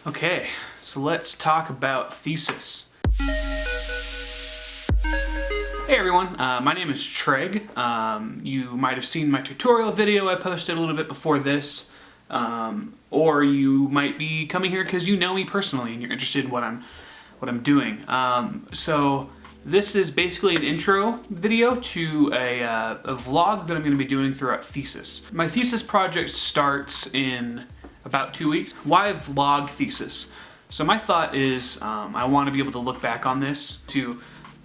Okay, so let's talk about Thesis. Hey everyone, my name is Tregg. You might have seen my tutorial video I posted a little bit before this, or you might be coming here because you know me personally and you're interested in what I'm doing. So this is basically an intro video to a vlog that I'm going to be doing throughout Thesis. My Thesis project starts in about 2 weeks. Why vlog Thesis? So my thought is I want to be able to look back on this to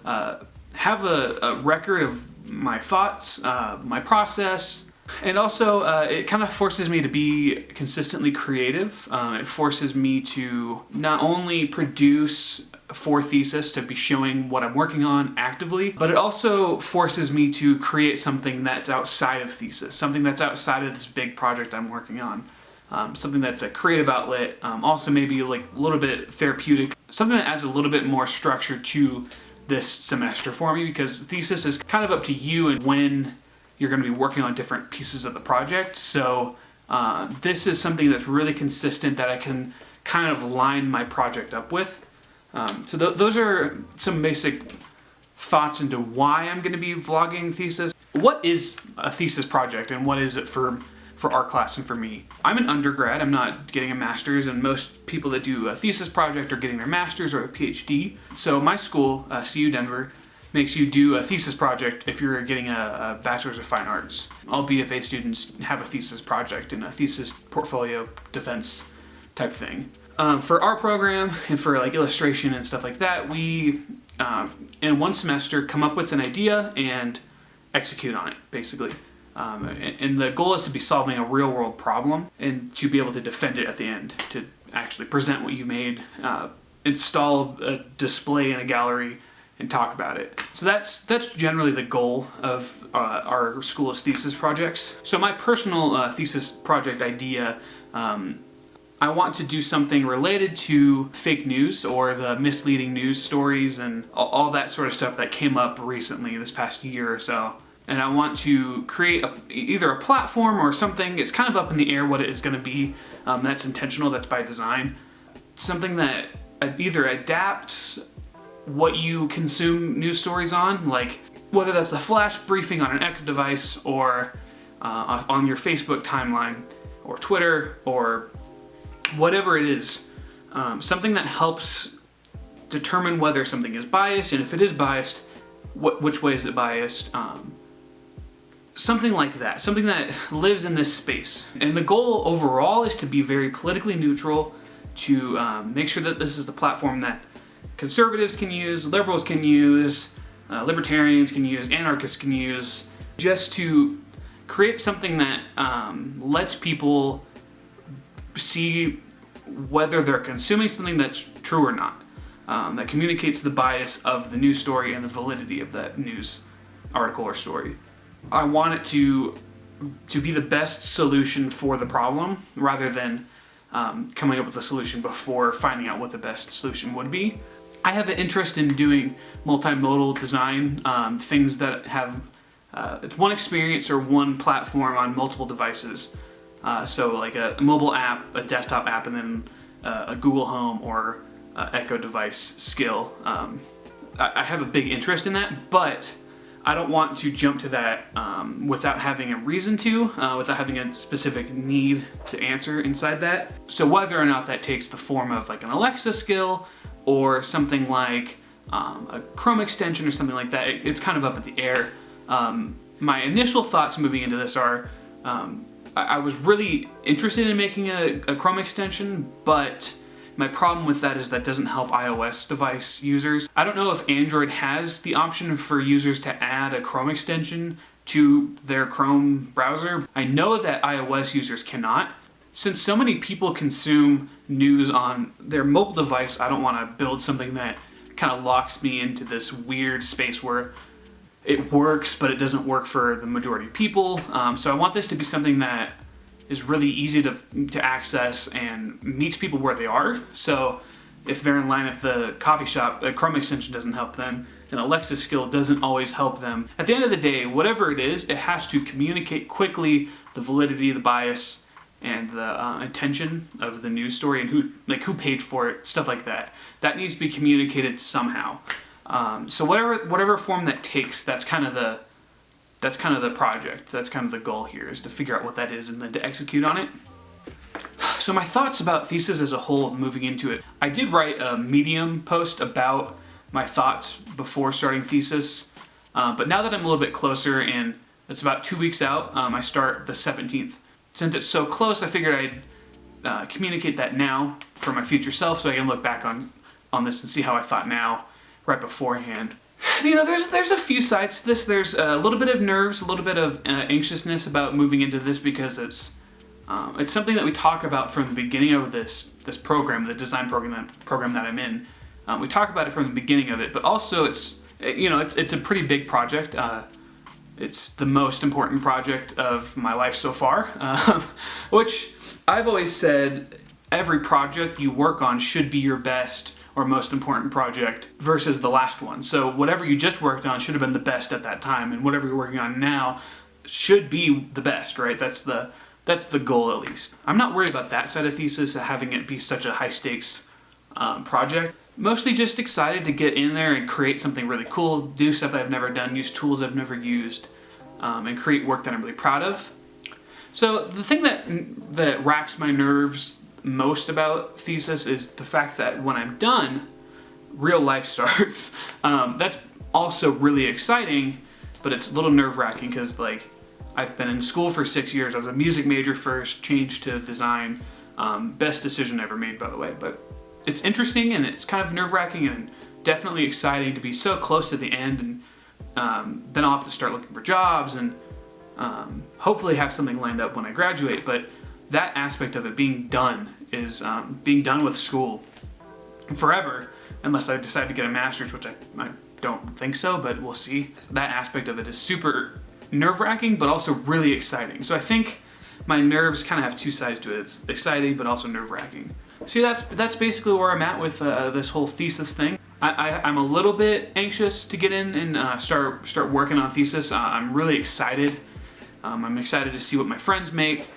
have a record of my thoughts, my process, and also it kind of forces me to be consistently creative. It forces me to not only produce for Thesis to be showing what I'm working on actively, but it also forces me to create something that's outside of Thesis, something that's outside of this big project I'm working on. Something that's a creative outlet, also maybe like a little bit therapeutic, something that adds a little bit more structure to this semester for me, because Thesis is kind of up to you and when you're going to be working on different pieces of the project. So this is something that's really consistent that I can kind of line my project up with. So those are some basic thoughts into why I'm going to be vlogging Thesis. What is a Thesis project and what is it for our class and for me? I'm an undergrad, I'm not getting a master's, and most people that do a thesis project are getting their master's or a PhD. So my school, CU Denver, makes you do a thesis project if you're getting a bachelor's of fine arts. All BFA students have a thesis project and a thesis portfolio defense type thing. For our program and for like illustration and stuff like that, we in one semester come up with an idea and execute on it, basically. And the goal is to be solving a real world problem and to be able to defend it at the end, to actually present what you made, install a display in a gallery, and talk about it. So that's generally the goal of our school's thesis projects. So my personal thesis project idea, I want to do something related to fake news or the misleading news stories and all that sort of stuff that came up recently this past year or so. And I want to create either a platform or something. It's kind of up in the air what it is going to be. That's intentional, that's by design. Something that either adapts what you consume news stories on, like whether that's a flash briefing on an Echo device or on your Facebook timeline or Twitter or whatever it is. Something that helps determine whether something is biased, and if it is biased, which way is it biased? Something like that, something that lives in this space. And the goal overall is to be very politically neutral, to make sure that this is the platform that conservatives can use, liberals can use, libertarians can use, anarchists can use, just to create something that lets people see whether they're consuming something that's true or not, that communicates the bias of the news story and the validity of that news article or story. I want it to be the best solution for the problem rather than coming up with a solution before finding out what the best solution would be. I have an interest in doing multimodal design, things that have one experience or one platform on multiple devices. So like a mobile app, a desktop app, and then a Google Home or Echo device skill. I have a big interest in that, but I don't want to jump to that without having a reason to, without having a specific need to answer inside that. So whether or not that takes the form of like an Alexa skill or something like a Chrome extension or something like that, it's kind of up in the air. My initial thoughts moving into this are, I was really interested in making a Chrome extension, but my problem with that is that doesn't help iOS device users. I don't know if Android has the option for users to add a Chrome extension to their Chrome browser. I know that iOS users cannot. Since so many people consume news on their mobile device, I don't want to build something that kind of locks me into this weird space where it works, but it doesn't work for the majority of people. So I want this to be something that is really easy to access and meets people where they are. So if they're in line at the coffee shop, a Chrome extension doesn't help them. An Alexa skill doesn't always help them. At the end of the day, whatever it is, it has to communicate quickly the validity, the bias, and the intention of the news story and who paid for it, stuff like that. That needs to be communicated somehow. So whatever form that takes, that's kind of the project. That's kind of the goal here, is to figure out what that is and then to execute on it. So my thoughts about Thesis as a whole, moving into it. I did write a Medium post about my thoughts before starting Thesis, but now that I'm a little bit closer and it's about 2 weeks out, I start the 17th. Since it's so close, I figured I'd communicate that now for my future self, so I can look back on this and see how I thought now, right beforehand. You know, there's a few sides to this. There's a little bit of nerves, a little bit of anxiousness about moving into this, because it's something that we talk about from the beginning of this program, the design program that I'm in. We talk about it from the beginning of it, but also it's a pretty big project. It's the most important project of my life so far, which I've always said every project you work on should be your best or most important project versus the last one. So whatever you just worked on should have been the best at that time, and whatever you're working on now should be the best, right? That's the goal, at least. I'm not worried about that side of Thesis, having it be such a high stakes project. Mostly just excited to get in there and create something really cool, do stuff I've never done, use tools I've never used, and create work that I'm really proud of. So the thing that racks my nerves most about Thesis is the fact that when I'm done, real life starts. That's also really exciting, but it's a little nerve-wracking because, like, I've been in school for 6 years. I was a music major first, changed to design. Best decision ever made, by the way. But it's interesting and it's kind of nerve-wracking and definitely exciting to be so close to the end, and then I'll have to start looking for jobs and hopefully have something lined up when I graduate. But that aspect of it being done is being done with school forever, unless I decide to get a master's, which I don't think so, but we'll see. That aspect of it is super nerve-wracking, but also really exciting. So I think my nerves kind of have two sides to it. It's exciting, but also nerve-wracking. So that's basically where I'm at with this whole Thesis thing. I'm a little bit anxious to get in and start working on Thesis. I'm really excited. I'm excited to see what my friends make.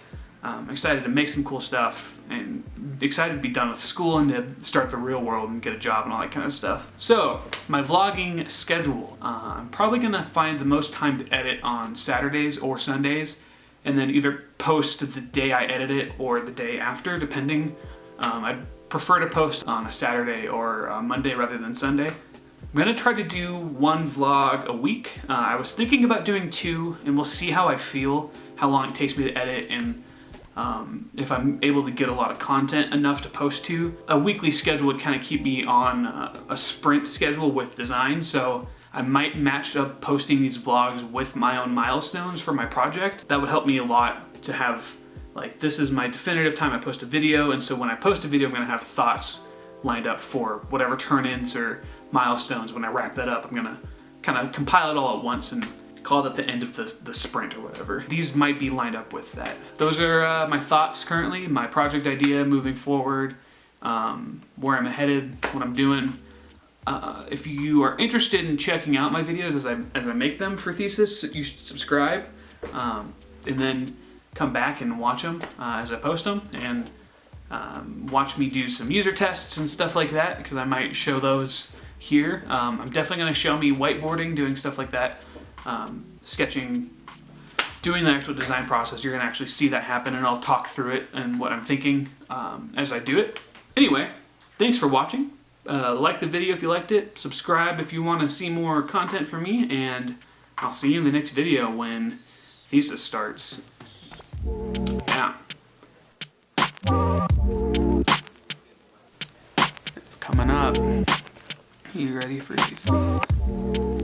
I'm excited to make some cool stuff, and excited to be done with school and to start the real world and get a job and all that kind of stuff. So, my vlogging schedule. I'm probably gonna find the most time to edit on Saturdays or Sundays, and then either post the day I edit it or the day after, depending. I'd prefer to post on a Saturday or a Monday rather than Sunday. I'm gonna try to do one vlog a week. I was thinking about doing 2, and we'll see how I feel, how long it takes me to edit, and if I'm able to get a lot of content enough to post to. A weekly schedule would kind of keep me on a sprint schedule with design, so I might match up posting these vlogs with my own milestones for my project. That would help me a lot to have, like, this is my definitive time I post a video, and so when I post a video, I'm gonna have thoughts lined up for whatever turn-ins or milestones. When I wrap that up, I'm gonna kind of compile it all at once and call it the end of the sprint or whatever. These might be lined up with that. Those are my thoughts currently, my project idea moving forward, where I'm headed, what I'm doing. If you are interested in checking out my videos as I make them for Thesis, you should subscribe, and then come back and watch them as I post them, and watch me do some user tests and stuff like that, because I might show those here. I'm definitely going to show me whiteboarding, doing stuff like that, sketching, doing the actual design process. You're going to actually see that happen, and I'll talk through it and what I'm thinking as I do it. Anyway, thanks for watching. Like the video if you liked it, subscribe if you want to see more content from me, and I'll see you in the next video when Thesis starts. Yeah. It's coming up. You ready for Thesis?